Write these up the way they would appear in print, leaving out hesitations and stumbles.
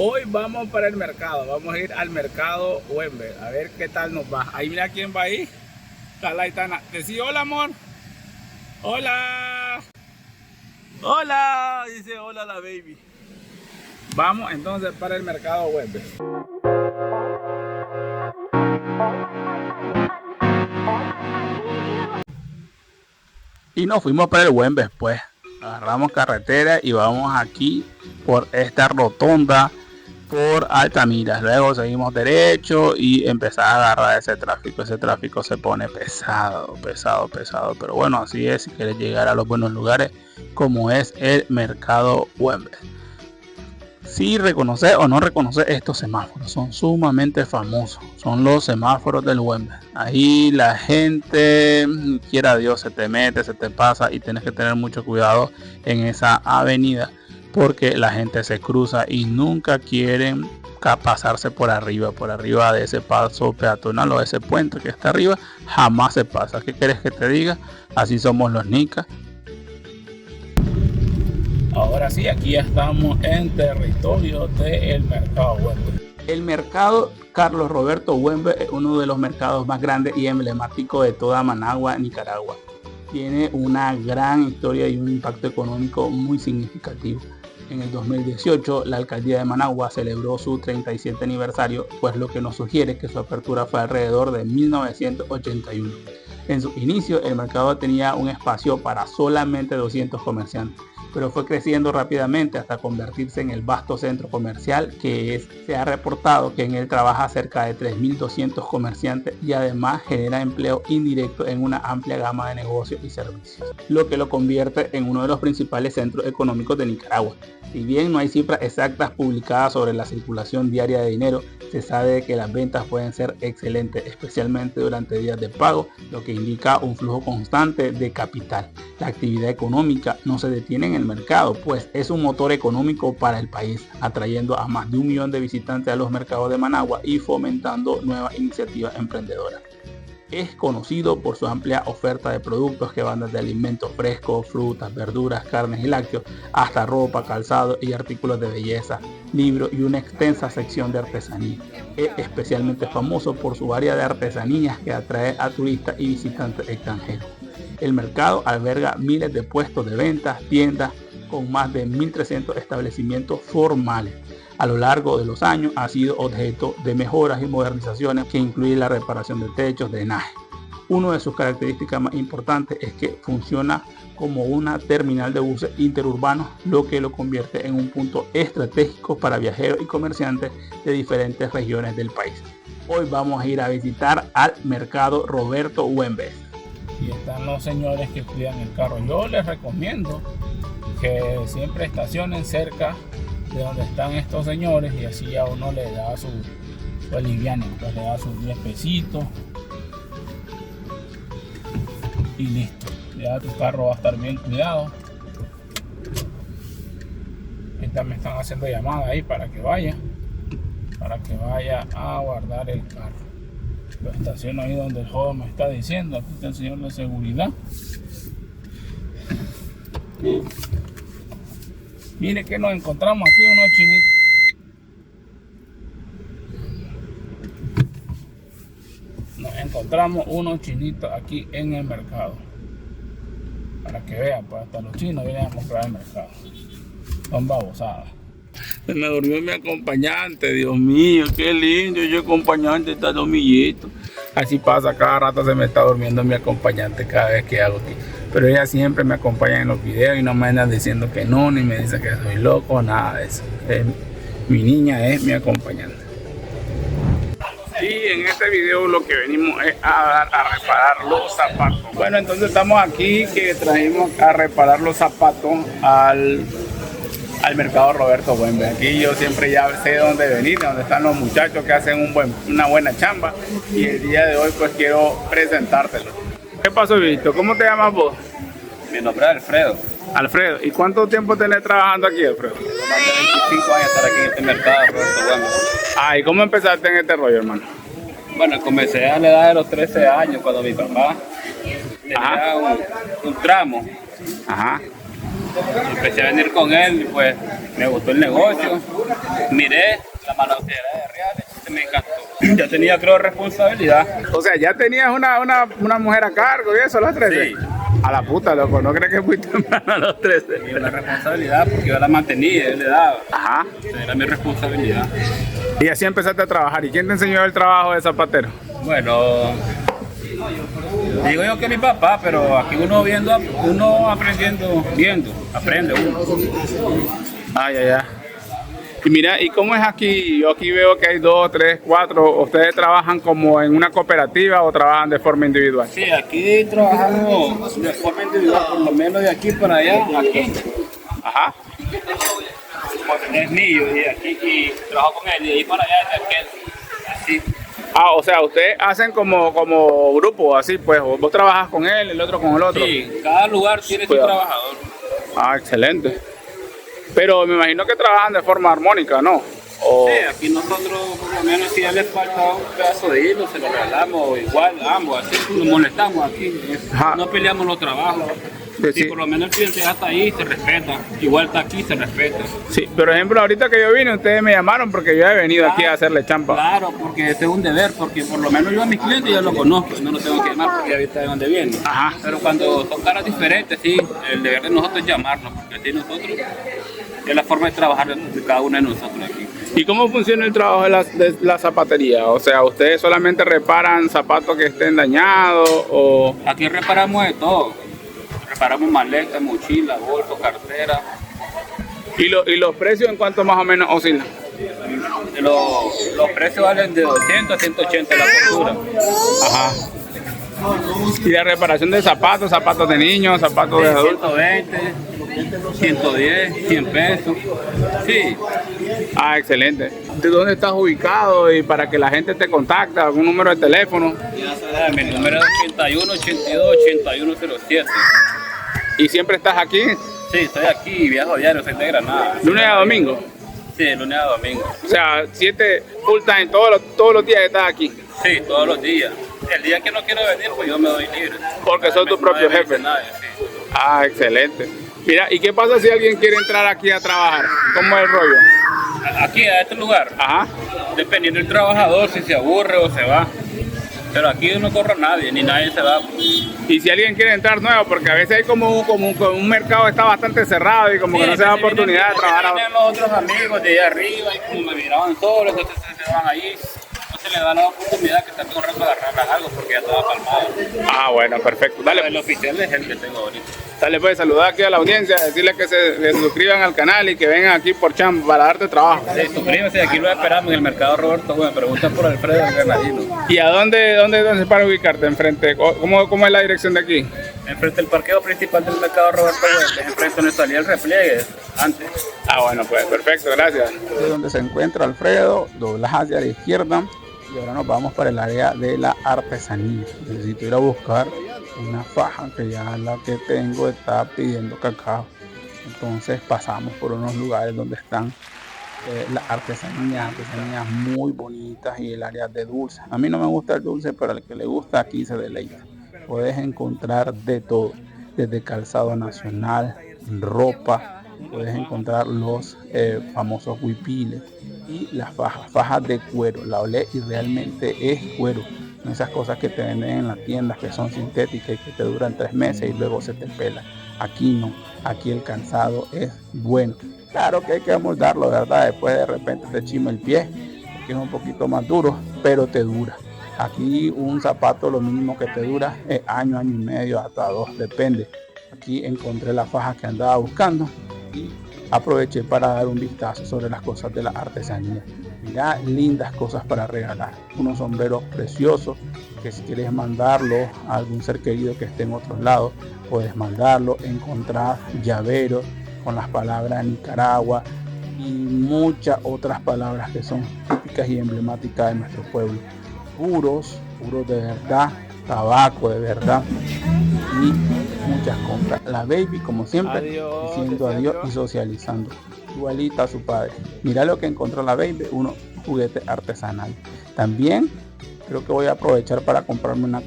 Hoy vamos para el mercado, vamos a ir al mercado Wembe, a ver qué tal nos va. Ahí mira quién va ahí. Está la Aitana. Decí hola, amor. Hola. Hola, dice hola la baby. Vamos entonces para el mercado Wembe. Y nos fuimos para el Wembe, pues. Agarramos carretera y vamos aquí por esta rotonda por Altamira. Luego seguimos derecho y empezar a agarrar ese tráfico. Ese tráfico se pone pesado. Pero bueno, así es si quieres llegar a los buenos lugares como es el mercado Wembe. Si reconocer o no reconocer estos semáforos, son sumamente famosos. Son los semáforos del Wembe. Ahí la gente, quiera Dios, se te mete, se te pasa y tienes que tener mucho cuidado en esa avenida porque la gente se cruza y nunca quieren pasarse por arriba de ese paso peatonal o ese puente que está arriba, jamás se pasa. ¿Qué quieres que te diga? Así somos los nicas. Ahora sí, aquí ya estamos en territorio del mercado Wembe. El mercado Carlos Roberto Wembe es uno de los mercados más grandes y emblemáticos de toda Managua, Nicaragua. Tiene una gran historia y un impacto económico muy significativo. En el 2018, la alcaldía de Managua celebró su 37 aniversario, pues lo que nos sugiere que su apertura fue alrededor de 1981. En su inicio, el mercado tenía un espacio para solamente 200 comerciantes, pero fue creciendo rápidamente hasta convertirse en el vasto centro comercial que es. Se ha reportado que en él trabaja cerca de 3.200 comerciantes y además genera empleo indirecto en una amplia gama de negocios y servicios, lo que lo convierte en uno de los principales centros económicos de Nicaragua. Si bien no hay cifras exactas publicadas sobre la circulación diaria de dinero, se sabe que las ventas pueden ser excelentes, especialmente durante días de pago, lo que indica un flujo constante de capital. La actividad económica no se detiene en el mercado, pues es un motor económico para el país, atrayendo a más de 1 millón de visitantes a los mercados de Managua y fomentando nuevas iniciativas emprendedoras. Es conocido por su amplia oferta de productos que van desde alimentos frescos, frutas, verduras, carnes y lácteos, hasta ropa, calzado y artículos de belleza, libros y una extensa sección de artesanía. Es especialmente famoso por su área de artesanías que atrae a turistas y visitantes extranjeros. El mercado alberga miles de puestos de ventas, tiendas, con más de 1.300 establecimientos formales. A lo largo de los años ha sido objeto de mejoras y modernizaciones que incluyen la reparación de techos, drenaje. Una de sus características más importantes es que funciona como una terminal de buses interurbanos, lo que lo convierte en un punto estratégico para viajeros y comerciantes de diferentes regiones del país. Hoy vamos a ir a visitar al mercado Roberto Wembe. Y están los señores que cuidan el carro. Yo les recomiendo que siempre estacionen cerca de donde están estos señores y así a uno le da su aliviane, pues le da sus 10 pesitos y listo. Ya tu carro va a estar bien cuidado. Me están haciendo llamada ahí para que vaya a guardar el carro. Lo estaciono ahí donde el joven me está diciendo. Aquí está el señor de seguridad. Mire que nos encontramos aquí unos chinitos. Nos encontramos unos chinitos aquí en el mercado. Para que vean, pues hasta los chinos vienen a comprar el mercado. Son babosadas. Se me durmió mi acompañante, Dios mío, qué lindo. Yo acompañante está dormillito. Así pasa, cada rato se me está durmiendo mi acompañante cada vez que hago aquí. Pero ella siempre me acompaña en los videos y no me andan diciendo que no, ni me dice que soy loco, nada de eso. Mi niña es mi acompañante. Y en este video lo que venimos es a reparar los zapatos. Bueno, entonces estamos aquí que trajimos a reparar los zapatos al mercado Roberto Wembe. Aquí yo siempre ya sé dónde venir, dónde están los muchachos que hacen una buena chamba. Y el día de hoy pues quiero presentártelo. ¿Qué pasó, Víctor? ¿Cómo te llamas vos? Mi nombre es Alfredo. Alfredo, ¿y cuánto tiempo tenés trabajando aquí, Alfredo? Más de 25 años estar aquí en este mercado Roberto Wembe. ¿Y cómo empezaste en este rollo, hermano? Bueno, comencé a la edad de los 13 años cuando mi papá tenía un tramo. Ajá. Empecé a venir con él y pues me gustó el negocio. Miré la manoteera de reales y me encantó. Ya tenía, creo, responsabilidad. O sea, ya tenías una mujer a cargo y eso a los 13. Sí. A la puta, loco, ¿no crees que fuiste temprano a los 13? Y la responsabilidad porque yo la mantenía, yo le daba. Ajá. Era mi responsabilidad. Y así empezaste a trabajar. ¿Y quién te enseñó el trabajo de zapatero? Bueno, digo yo que mi papá, pero aquí uno viendo, uno aprendiendo, aprende uno. Ah, ya. Y mira, ¿y cómo es aquí? Yo aquí veo que hay 2, 3, 4. ¿Ustedes trabajan como en una cooperativa o trabajan de forma individual? Sí, aquí trabajamos de forma individual, por lo menos de aquí para allá, aquí. Ajá. Es mío y aquí y trabajo con él y de ahí para allá es de aquel. Así. Ah, o sea, ustedes hacen como grupo, así pues. Vos trabajas con él, el otro con el otro. Sí, cada lugar tiene su Cuidado. trabajador. Ah, excelente. Pero me imagino que trabajan de forma armónica, ¿no? O... Sí, aquí nosotros, por lo menos, si a él le falta un pedazo de hilo, se lo regalamos igual, ambos, así nos molestamos aquí. Ajá. No peleamos los trabajos. Sí, Si sí. por lo menos el cliente ya está ahí, se respeta. Igual está aquí, se respeta. Sí, por ejemplo, ahorita que yo vine, ustedes me llamaron porque yo he venido aquí a hacerle champa. Claro, porque este es un deber, porque por lo menos yo a mis clientes ya lo conozco, no lo tengo que llamar porque ya viste de dónde viene. Ajá. Pero cuando son caras diferentes, sí, el deber de nosotros es llamarnos, porque así nosotros es la forma de trabajar de cada uno de nosotros aquí. ¿Y cómo funciona el trabajo de la zapatería? O sea, ¿ustedes solamente reparan zapatos que estén dañados o...? Aquí reparamos de todo. Reparamos maletas, mochilas, bolsos, carteras. ¿Y los precios en cuánto más o menos oscilan? Los precios valen de 200 a 180 la postura. Ajá. ¿Y la reparación de zapatos, zapatos de niños, zapatos de adultos? 120, 110, 100 pesos. Sí. Ah, excelente. ¿De dónde estás ubicado y para que la gente te contacte? ¿Algún número de teléfono? Mi número es 81 82 8107. ¿Y siempre estás aquí? Sí, estoy aquí, viajo diario, soy de Granada. ¿Lunes a domingo? Sí, lunes a domingo. O sea, 7 full time todos los días que estás aquí. Sí, todos los días. El día que no quiero venir, pues yo me doy libre. Porque sos tu propio jefe. Nadie, sí. Ah, excelente. Mira, ¿y qué pasa si alguien quiere entrar aquí a trabajar? ¿Cómo es el rollo? Aquí, a este lugar, Ajá. dependiendo del trabajador, si se aburre o se va. Pero aquí no corre nadie, ni nadie se va. Y si alguien quiere entrar nuevo, porque a veces hay como un mercado que está bastante cerrado y como que no se da oportunidad de trabajar. Vienen los otros amigos de allá arriba y como me miraban solos, entonces se van allí. No se le da la oportunidad que está corriendo a agarrar algo porque ya estaba palmado. Ah, bueno, perfecto. Dale, El oficial es el que tengo ahorita. dale pues, saludar aquí a la audiencia, decirles que se suscriban al canal y que vengan aquí por Champ para darte trabajo. Sí, suscríbase, aquí lo esperamos en el mercado Roberto. Bueno, pregunta por Alfredo el Granadino. ¿Y a dónde para ubicarte? ¿Enfrente? ¿Cómo es la dirección de aquí? Enfrente del parqueo principal del mercado Roberto Huerta, enfrente donde salía el repliegue antes. Ah, bueno, pues perfecto, gracias. De donde se encuentra Alfredo, doblas hacia la izquierda y ahora nos vamos para el área de la artesanía. Necesito ir a buscar una faja que ya la que tengo está pidiendo cacao. Entonces pasamos por unos lugares donde están las artesanías muy bonitas y el área de dulce. A mí no me gusta el dulce, pero al que le gusta aquí se deleita. Puedes encontrar de todo, desde calzado nacional, ropa, puedes encontrar los famosos huipiles y las fajas de cuero. La olé y realmente es cuero. No esas cosas que te venden en las tiendas que son sintéticas y que te duran 3 meses y luego se te pelan. Aquí no, aquí el calzado es bueno. Claro que hay que amoldarlo, ¿verdad? Después de repente te chima el pie, porque es un poquito más duro, pero te dura. Aquí un zapato lo mínimo que te dura es año y medio, hasta 2, depende. Aquí encontré la faja que andaba buscando y aproveché para dar un vistazo sobre las cosas de la artesanía. Mirá, lindas cosas para regalar. Unos sombreros preciosos que si quieres mandarlo a algún ser querido que esté en otros lados, puedes mandarlo. Encontrar llaveros con las palabras Nicaragua y muchas otras palabras que son típicas y emblemáticas de nuestro pueblo. Puros de verdad, tabaco de verdad y muchas compras. La baby, como siempre, diciendo adiós y socializando. Igualita a su padre. Mira lo que encontró la baby, unos juguetes artesanales. También creo que voy a aprovechar para comprarme una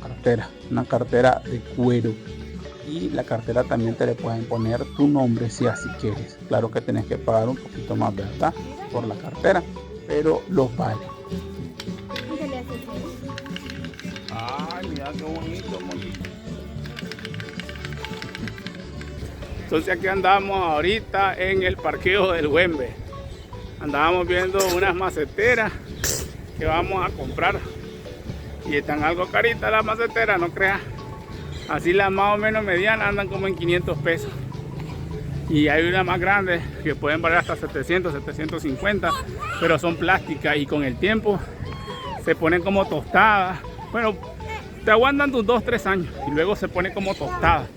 cartera de cuero. y la cartera también te le pueden poner tu nombre si así quieres. Claro que tenés que pagar un poquito más, ¿verdad? Por la cartera, pero los vale. Ay, mira qué bonito, bonito. Entonces aquí andamos ahorita en el parqueo del Güembe. Andábamos viendo unas maceteras que vamos a comprar. Y están algo caritas las maceteras, no creas. Así las más o menos medianas andan como en 500 pesos. Y hay unas más grandes que pueden valer hasta 700, 750. Pero son plásticas y con el tiempo se ponen como tostadas. Bueno, te aguantan tus 2-3 años y luego se pone como tostadas.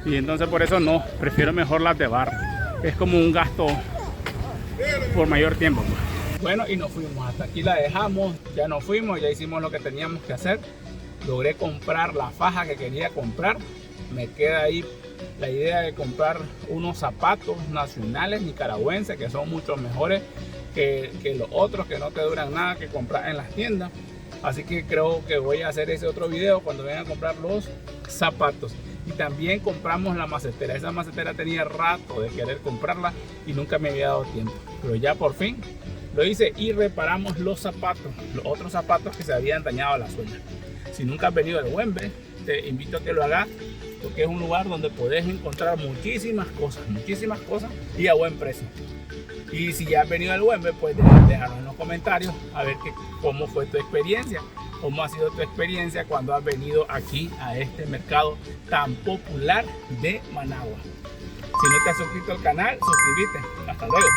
Y entonces por eso no, prefiero mejor las de barro. Es como un gasto por mayor tiempo. Bueno, y nos fuimos, hasta aquí la dejamos, ya nos fuimos, ya hicimos lo que teníamos que hacer. Logré comprar la faja que quería comprar. Me queda ahí la idea de comprar unos zapatos nacionales nicaragüenses que son mucho mejores que los otros, que no te duran nada, que comprar en las tiendas. Así que creo que voy a hacer ese otro video cuando vengan a comprar los zapatos. Y también compramos la macetera. Esa macetera tenía rato de querer comprarla y nunca me había dado tiempo. Pero ya por fin lo hice y reparamos los zapatos, los otros zapatos que se habían dañado la suela. Si nunca has venido al Güembe, te invito a que lo hagas, porque es un lugar donde podés encontrar muchísimas cosas y a buen precio. Y si ya has venido al Güembe, pues déjanos en los comentarios a ver cómo fue tu experiencia. ¿Cómo ha sido tu experiencia cuando has venido aquí a este mercado tan popular de Managua? Si no te has suscrito al canal, suscríbete. Hasta luego.